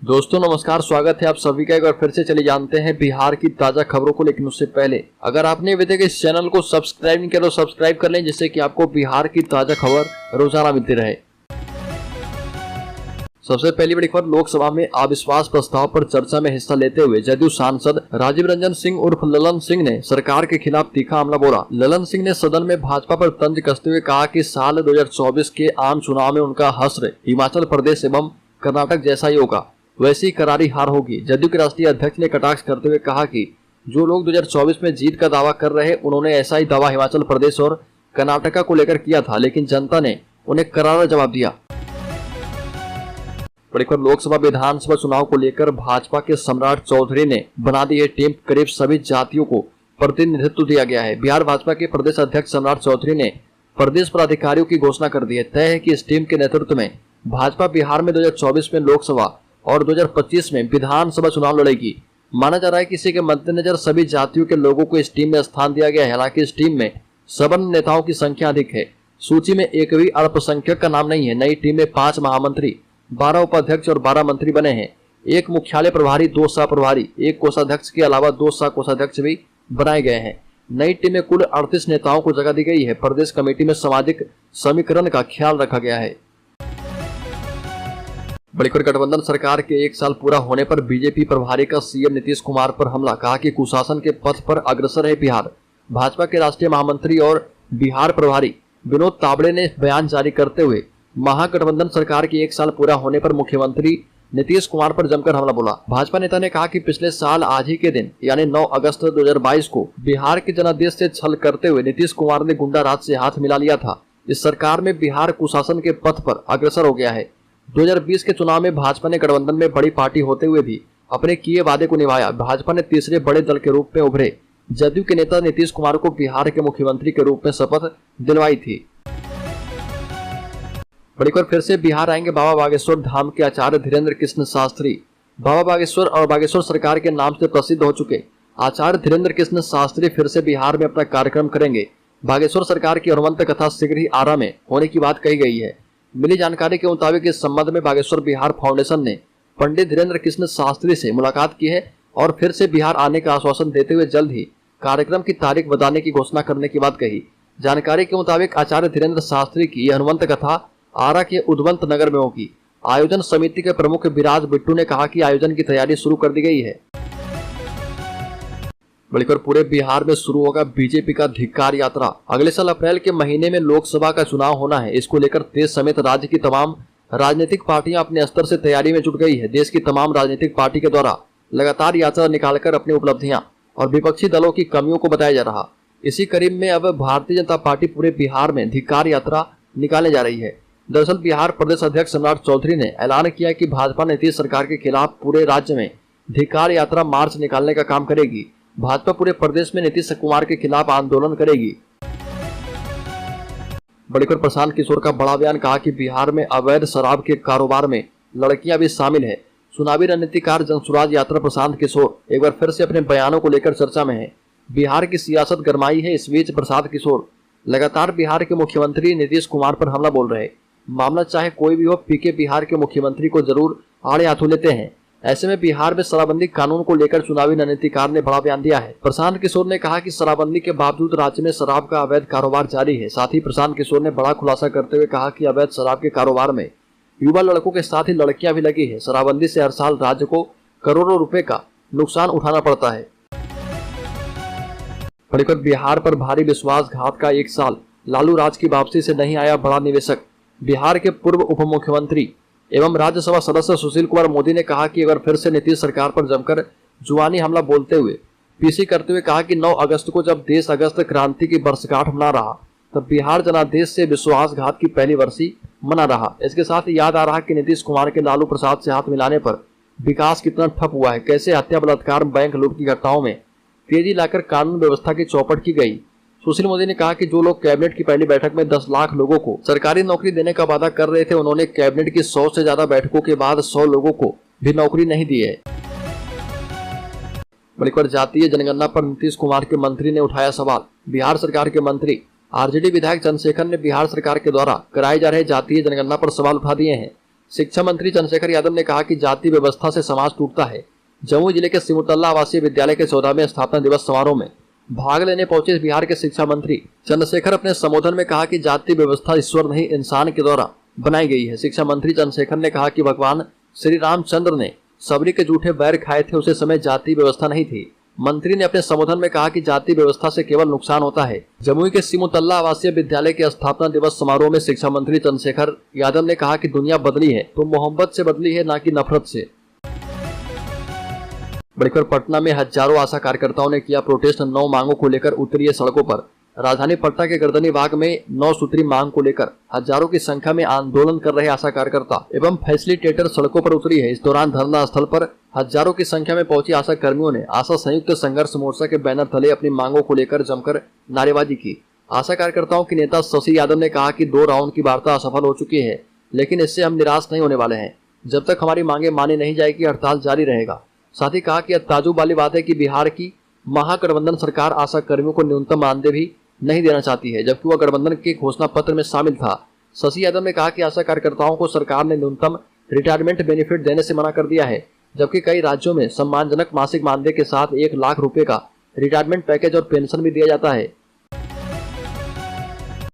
दोस्तों नमस्कार, स्वागत है आप सभी का। एक बार फिर से चले जानते हैं बिहार की ताजा खबरों को। लेकिन उससे पहले अगर आपने अभी तक इस चैनल को सब्सक्राइब नहीं किया तो सब्सक्राइब कर लें, जिससे कि आपको बिहार की ताजा खबर रोजाना मिलती रहे। सबसे पहली बड़ी खबर, लोकसभा में अविश्वास प्रस्ताव पर चर्चा में हिस्सा लेते हुए जदयू सांसद राजीव रंजन सिंह उर्फ ललन सिंह ने सरकार के खिलाफ तीखा हमला बोला। ललन सिंह ने सदन में भाजपा पर तंज कसते हुए कहा कि साल 2024 के आम चुनाव में उनका हश्र हिमाचल प्रदेश एवं कर्नाटक जैसा ही होगा, वैसी करारी हार होगी। जदयू के राष्ट्रीय अध्यक्ष ने कटाक्ष करते हुए कहा कि जो लोग 2024 में जीत का दावा कर रहे, उन्होंने ऐसा ही दावा हिमाचल प्रदेश और कर्नाटका को लेकर किया था, लेकिन जनता ने उन्हें करारा जवाब दिया। लोकसभा विधानसभा चुनाव को लेकर भाजपा के सम्राट चौधरी ने बना दी है टीम। करीब सभी जातियों को प्रतिनिधित्व दिया गया है। बिहार भाजपा के प्रदेश अध्यक्ष सम्राट चौधरी ने प्रदेश पदाधिकारियों की घोषणा कर दी है। तय है कि इस टीम के नेतृत्व में भाजपा बिहार में 2024 में लोकसभा और 2025 में विधानसभा चुनाव लड़ेगी। माना जा रहा है कि इसी के मद्देनजर सभी जातियों के लोगों को इस टीम में स्थान दिया गया है। हालांकि इस टीम में सवर्ण नेताओं की संख्या अधिक है। सूची में एक भी अल्पसंख्यक का नाम नहीं है। नई टीम में 5 महामंत्री, 12 उपाध्यक्ष और 12 मंत्री बने हैं। एक मुख्यालय प्रभारी, 2 सह प्रभारी, 1 कोषाध्यक्ष के अलावा 2 सह कोषाध्यक्ष भी बनाए गए हैं। नई टीम में कुल 38 नेताओं को जगह दी गई है। प्रदेश कमेटी में सामाजिक समीकरण का ख्याल रखा गया है। बड़ी खबर, गठबंधन सरकार के 1 साल पूरा होने पर बीजेपी प्रभारी का सीएम नीतीश कुमार पर हमला। कहा कि कुशासन के पथ पर अग्रसर है बिहार। भाजपा के राष्ट्रीय महामंत्री और बिहार प्रभारी विनोद तावड़े ने बयान जारी करते हुए महागठबंधन सरकार के 1 साल पूरा होने पर मुख्यमंत्री नीतीश कुमार पर जमकर हमला बोला। भाजपा नेता ने कहा कि पिछले साल आज ही के दिन यानी 9 अगस्त 2022 को बिहार के जनादेश से छल करते हुए नीतीश कुमार ने गुंडा राज से हाथ मिला लिया था। इस सरकार में बिहार कुशासन के पथ पर अग्रसर हो गया है। 2020 के चुनाव में भाजपा ने गठबंधन में बड़ी पार्टी होते हुए भी अपने किए वादे को निभाया। भाजपा ने तीसरे बड़े दल के रूप में उभरे जदयू के नेता नीतीश कुमार को बिहार के मुख्यमंत्री के रूप में शपथ दिलवाई थी। बड़ी खबर, फिर से बिहार आएंगे बाबा बागेश्वर धाम के आचार्य धीरेन्द्र कृष्ण शास्त्री। बाबा बागेश्वर और बागेश्वर सरकार के नाम से प्रसिद्ध हो चुके आचार्य धीरेन्द्र कृष्ण शास्त्री फिर से बिहार में अपना कार्यक्रम करेंगे। बागेश्वर सरकार की हनुमंत कथा शीघ्र ही आरा में होने की बात कही गई है। मिली जानकारी के मुताबिक इस संबंध में बागेश्वर बिहार फाउंडेशन ने पंडित धीरेन्द्र कृष्ण शास्त्री से मुलाकात की है और फिर से बिहार आने का आश्वासन देते हुए जल्द ही कार्यक्रम की तारीख बताने की घोषणा करने की बात कही। जानकारी के मुताबिक आचार्य धीरेन्द्र शास्त्री की हनुमंत कथा आरा के उद्वंत नगर में होगी। आयोजन समिति के प्रमुख विराज बिट्टू ने कहा कि आयोजन की तैयारी शुरू कर दी गई है। बल्कि पूरे बिहार में शुरू होगा बीजेपी का धिक्कार यात्रा। अगले साल अप्रैल के महीने में लोकसभा का चुनाव होना है। इसको लेकर देश समेत राज्य की तमाम राजनीतिक पार्टियां अपने स्तर से तैयारी में जुट गई है। देश की तमाम राजनीतिक पार्टी के द्वारा लगातार यात्रा निकालकर अपनी उपलब्धियां और विपक्षी दलों की कमियों को बताया जा रहा। इसी करीब में अब भारतीय जनता पार्टी पूरे बिहार में धिक्कार यात्रा निकालने जा रही है। दरअसल बिहार प्रदेश अध्यक्ष सम्राट चौधरी ने ऐलान किया कि भाजपा नीतीश सरकार के खिलाफ पूरे राज्य में धिक्कार यात्रा मार्च निकालने का काम करेगी। भाजपा पूरे प्रदेश में नीतीश कुमार के खिलाफ आंदोलन करेगी। बड़ी खबर, प्रशांत किशोर का बड़ा बयान। कहा कि बिहार में अवैध शराब के कारोबार में लड़कियां भी शामिल है। चुनावी रणनीतिकार जनसुराज यात्रा प्रशांत किशोर एक बार फिर से अपने बयानों को लेकर चर्चा में है। बिहार की सियासत गरमाई है। इस बीच प्रशांत किशोर लगातार बिहार के मुख्यमंत्री नीतीश कुमार पर हमला बोल रहे। मामला चाहे कोई भी हो, पीके बिहार के मुख्यमंत्री को जरूर आड़े हाथों लेते हैं। ऐसे में बिहार में शराबबंदी कानून को लेकर चुनावी रणनीतिकार ने बड़ा बयान दिया है। प्रशांत किशोर ने कहा कि शराबबंदी के बावजूद राज्य में शराब का अवैध कारोबार जारी है। साथ ही प्रशांत किशोर ने बड़ा खुलासा करते हुए कहा कि अवैध शराब के कारोबार में युवा लड़कों के साथ ही लड़कियां भी लगी है। शराबबंदी से हर साल राज्य को करोड़ों रुपए का नुकसान उठाना पड़ता है। बिहार पर भारी विश्वासघात का 1 साल, लालू राज की वापसी से नहीं आया बड़ा निवेशक। बिहार के पूर्व उप मुख्यमंत्री एवं राज्यसभा सदस्य सुशील कुमार मोदी ने कहा कि अगर फिर से नीतीश सरकार पर जमकर जुबानी हमला बोलते हुए पीसी करते हुए कहा कि 9 अगस्त को जब देश अगस्त क्रांति की वर्षगांठ मना रहा तब बिहार जनादेश से विश्वासघात की पहली वर्षी मना रहा। इसके साथ ही याद आ रहा कि नीतीश कुमार के लालू प्रसाद से हाथ मिलाने पर विकास कितना ठप हुआ है, कैसे हत्या, बलात्कार, बैंक लूट की घटनाओं में तेजी लाकर कानून व्यवस्था की चौपट की गई। सुशील मोदी ने कहा कि जो लोग कैबिनेट की पहली बैठक में 10 लाख लोगों को सरकारी नौकरी देने का वादा कर रहे थे, उन्होंने कैबिनेट की 100 से ज्यादा बैठकों के बाद 100 लोगों को भी नौकरी नहीं दी है। बड़ी जातीय जनगणना पर नीतीश कुमार के मंत्री ने उठाया सवाल। बिहार सरकार के मंत्री आरजेडी विधायक चंद्रशेखर ने बिहार सरकार के द्वारा कराए जा रहे जातीय जनगणना पर सवाल उठा दिए हैं। शिक्षा मंत्री चंद्रशेखर यादव ने कहा कि जाति व्यवस्था से समाज टूटता है। जमुई जिले के सिमुतल्ला आवासीय विद्यालय के 14वें स्थापना दिवस समारोह में भाग लेने पहुंचे बिहार के शिक्षा मंत्री चंद्रशेखर अपने संबोधन में कहा कि जाति व्यवस्था ईश्वर नहीं इंसान के द्वारा बनाई गई है। शिक्षा मंत्री चंद्रशेखर ने कहा कि भगवान श्री रामचंद्र ने सबरी के जूठे बैर खाए थे, उसे समय जाति व्यवस्था नहीं थी। मंत्री ने अपने संबोधन में कहा कि जाति व्यवस्था से केवल नुकसान होता है। जमुई के सिमुतल्ला आवासीय विद्यालय के स्थापना दिवस समारोह में शिक्षा मंत्री चंद्रशेखर यादव ने कहा कि दुनिया बदली है तो मोहब्बत से बदली है, ना कि नफरत से। बढ़कर पटना में हजारों आशा कार्यकर्ताओं ने किया प्रोटेस्ट। 9 मांगों को लेकर उतरी है सड़कों पर। राजधानी पटना के गर्दनी बाग में 9 सूत्री मांग को लेकर हजारों की संख्या में आंदोलन कर रहे आशा कार्यकर्ता एवं फैसिलिटेटर सड़कों पर उतरी है। इस दौरान धरना स्थल पर हजारों की संख्या में पहुंची आशा कर्मियों ने आशा संयुक्त संघर्ष मोर्चा के बैनर तले अपनी मांगों को लेकर जमकर नारेबाजी की। आशा कार्यकर्ताओं के नेता शशि यादव ने कहा कि 2 राउंड की वार्ता असफल हो चुकी है, लेकिन इससे हम निराश नहीं होने वाले हैं। जब तक हमारी मांगे मानी नहीं जाएगी, हड़ताल जारी रहेगा। साथ ही कहा कि ताजुब वाली बात है कि बिहार की महागठबंधन सरकार आशा कर्मियों को न्यूनतम मानदेय भी नहीं देना चाहती है, जबकि वह गठबंधन के घोषणा पत्र में शामिल था। शशि यादव ने कहा कि आशा कार्यकर्ताओं को सरकार ने न्यूनतम रिटायरमेंट बेनिफिट देने से मना कर दिया है, जबकि कई राज्यों में सम्मानजनक मासिक मानदेय के साथ 1 लाख रुपए का रिटायरमेंट पैकेज और पेंशन भी दिया जाता है।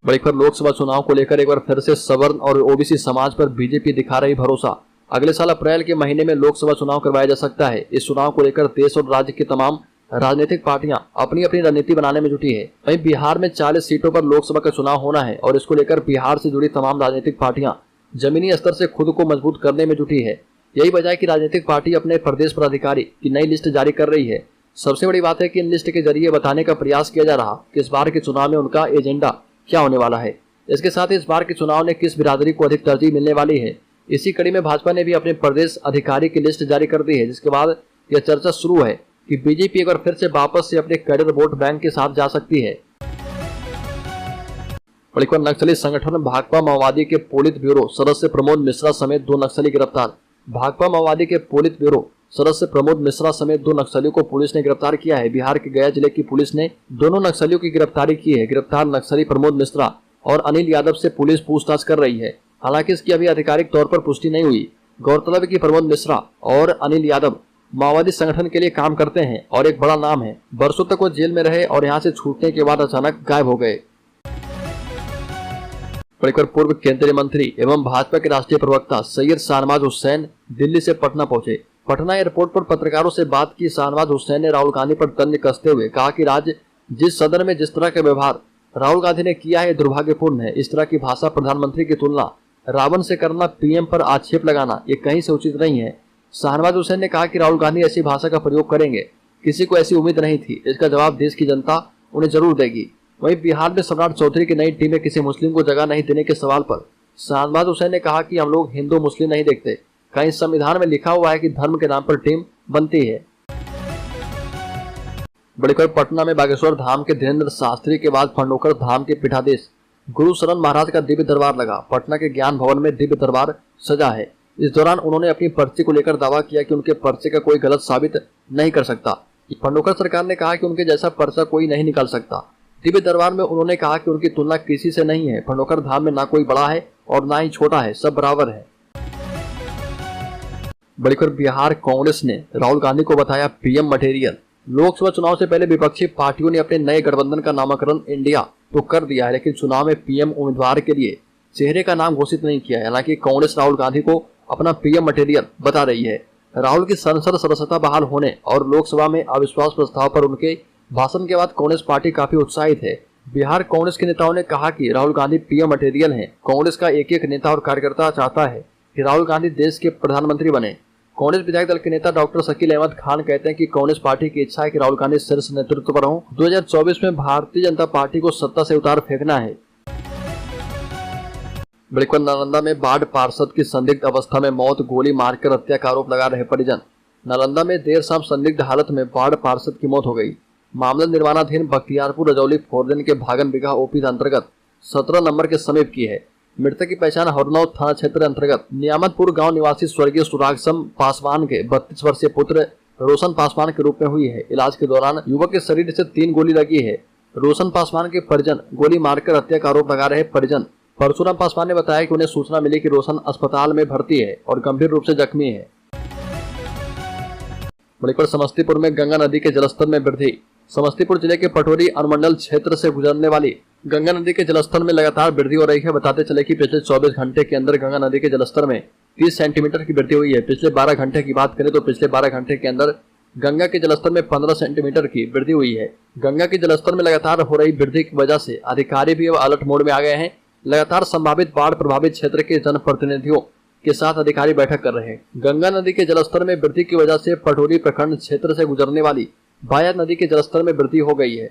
बड़ी खबर लोकसभा चुनाव को लेकर एक बार फिर से सवर्ण और ओबीसी समाज पर बीजेपी दिखा रही भरोसा। अगले साल अप्रैल के महीने में लोकसभा चुनाव करवाया जा सकता है। इस चुनाव को लेकर देश और राज्य की तमाम राजनीतिक पार्टियां अपनी अपनी रणनीति बनाने में जुटी है। वहीं बिहार में 40 सीटों पर लोकसभा का चुनाव होना है और इसको लेकर बिहार से जुड़ी तमाम राजनीतिक पार्टियां जमीनी स्तर से खुद को मजबूत करने में जुटी है। यही वजह है कि राजनीतिक पार्टी अपने प्रदेश पदाधिकारी की नई लिस्ट जारी कर रही है। सबसे बड़ी बात है कि इन लिस्ट के जरिए बताने का प्रयास किया जा रहा कि इस बार के चुनाव में उनका एजेंडा क्या होने वाला है। इसके साथ ही इस बार के चुनाव में किस बिरादरी को अधिक तरजीह मिलने वाली है। इसी कड़ी में भाजपा ने भी अपने प्रदेश अधिकारी की लिस्ट जारी कर दी है, जिसके बाद यह चर्चा शुरू है कि बीजेपी एक बार फिर से वापस से अपने कैडर वोट बैंक के साथ जा सकती है। नक्सली संगठन भाकपा माओवादी के पोलित ब्यूरो सदस्य प्रमोद मिश्रा समेत 2 नक्सली गिरफ्तार। भाकपा माओवादी के पोलित ब्यूरो सदस्य प्रमोद मिश्रा समेत 2 नक्सलियों को पुलिस ने गिरफ्तार किया है। बिहार के गया जिले की पुलिस ने दोनों नक्सलियों की गिरफ्तारी की है। गिरफ्तार नक्सली प्रमोद मिश्रा और अनिल यादव से पुलिस पूछताछ कर रही है। हालांकि इसकी अभी आधिकारिक तौर पर पुष्टि नहीं हुई। गौरतलब है कि प्रमोद मिश्रा और अनिल यादव माओवादी संगठन के लिए काम करते हैं और एक बड़ा नाम है। बरसों तक वो जेल में रहे और यहां से छूटने के बाद अचानक गायब हो गए। पूर्व केंद्रीय मंत्री एवं भाजपा के राष्ट्रीय प्रवक्ता सैयद शाहनवाज हुसैन दिल्ली से पटना पहुंचे। पटना एयरपोर्ट पर पत्रकारों से बात की शाहनवाज हुसैन ने राहुल गांधी पर तंज कसते हुए कहा कि राज्य जिस सदन में जिस तरह का व्यवहार राहुल गांधी ने किया है दुर्भाग्यपूर्ण है। इस तरह की भाषा प्रधानमंत्री की तुलना रावण से करना, पीएम पर आक्षेप लगाना ये कहीं से उचित नहीं है। शाहनवाज हुसैन ने कहा कि राहुल गांधी ऐसी भाषा का प्रयोग करेंगे, किसी को ऐसी उम्मीद नहीं थी। इसका जवाब देश की जनता उन्हें जरूर देगी। वहीं बिहार में सम्राट चौधरी की नई टीम में किसी मुस्लिम को जगह नहीं देने के सवाल पर शाहनवाज हुसैन ने कहा कि हम लोग हिंदू मुस्लिम नहीं देखते, कहीं संविधान में लिखा हुआ है कि धर्म के नाम पर टीम बनती है। बड़ीकर पटना में बागेश्वर धाम के धीरेन्द्र शास्त्री के बाद फंडोकर धाम के पीठाधीश गुरु शरण महाराज का दिव्य दरबार लगा। पटना के ज्ञान भवन में दिव्य दरबार सजा है। इस दौरान उन्होंने अपनी पर्ची को लेकर दावा किया कि उनके पर्चे का कोई गलत साबित नहीं कर सकता। फंडोकर सरकार ने कहा कि उनके जैसा पर्चा कोई नहीं निकाल सकता। दिव्य दरबार में उन्होंने कहा कि उनकी तुलना किसी से नहीं है। फंडोकर धाम में ना कोई बड़ा है और ना ही छोटा है, सब बराबर है। बढ़कर बिहार कांग्रेस ने राहुल गांधी को बताया पीएम मटेरियल। लोकसभा चुनाव से पहले विपक्षी पार्टियों ने अपने नए गठबंधन का नामकरण इंडिया तो कर दिया है, लेकिन चुनाव में पीएम उम्मीदवार के लिए चेहरे का नाम घोषित नहीं किया है। हालांकि कांग्रेस राहुल गांधी को अपना पीएम मटेरियल बता रही है। राहुल की संसद सदस्यता बहाल होने और लोकसभा में अविश्वास प्रस्ताव पर उनके भाषण के बाद कांग्रेस पार्टी काफी उत्साहित है। बिहार कांग्रेस के नेताओं ने कहा कि राहुल गांधी पीएम मटेरियल हैं। कांग्रेस का एक एक नेता और कार्यकर्ता चाहता है कि राहुल गांधी देश के प्रधानमंत्री बने। कांग्रेस विधायक दल के नेता डॉक्टर शकील अहमद खान कहते हैं कि कांग्रेस पार्टी की इच्छा है कि राहुल गांधी शीर्ष नेतृत्व पर हों। 2024 में भारतीय जनता पार्टी को सत्ता से उतार फेंकना है। बिल्कुल नालंदा में बाढ़ पार्षद की संदिग्ध अवस्था में मौत, गोली मारकर हत्या का आरोप लगा रहे परिजन। नालंदा में देर शाम संदिग्ध हालत में बाढ़ पार्षद की मौत हो गई। मामला निर्माणाधीन बख्तियारपुर रजौली फोरलेन के भागन बिघा ओपी अंतर्गत 17 नंबर के समीप की है। मृतक की पहचान हरनौत थाना क्षेत्र अंतर्गत नियामतपुर गांव निवासी स्वर्गीय सुरागसम पासवान के 32 वर्षीय पुत्र रोशन पासवान के रूप में हुई है। इलाज के दौरान युवक के शरीर से 3 गोली लगी है। रोशन पासवान के परिजन गोली मारकर हत्या का आरोप लगा रहे परिजन परशुराम पासवान ने बताया कि उन्हें सूचना मिली कि रोशन अस्पताल में भर्ती है और गंभीर रूप से जख्मी है। मणिपुर समस्तीपुर में गंगा नदी के जलस्तर में वृद्धि। समस्तीपुर जिले के पटोरी अनुमंडल क्षेत्र से गुजरने वाली गंगा नदी के जलस्तर में लगातार वृद्धि हो रही है। बताते चले कि पिछले 24 घंटे के अंदर गंगा नदी के जलस्तर में 30 सेंटीमीटर की वृद्धि हुई है। पिछले 12 घंटे की बात करें तो पिछले 12 घंटे के अंदर गंगा के जलस्तर में 15 सेंटीमीटर की वृद्धि हुई है। गंगा के जलस्तर में लगातार हो रही वृद्धि की वजह से अधिकारी भी अब अलर्ट मोड में आ गए हैं। लगातार संभावित बाढ़ प्रभावित क्षेत्र के जनप्रतिनिधियों के साथ अधिकारी बैठक कर रहे हैं। गंगा नदी के जलस्तर में वृद्धि की वजह से पटोरी प्रखंड क्षेत्र से गुजरने वाली बाया नदी के जलस्तर में वृद्धि हो गई है।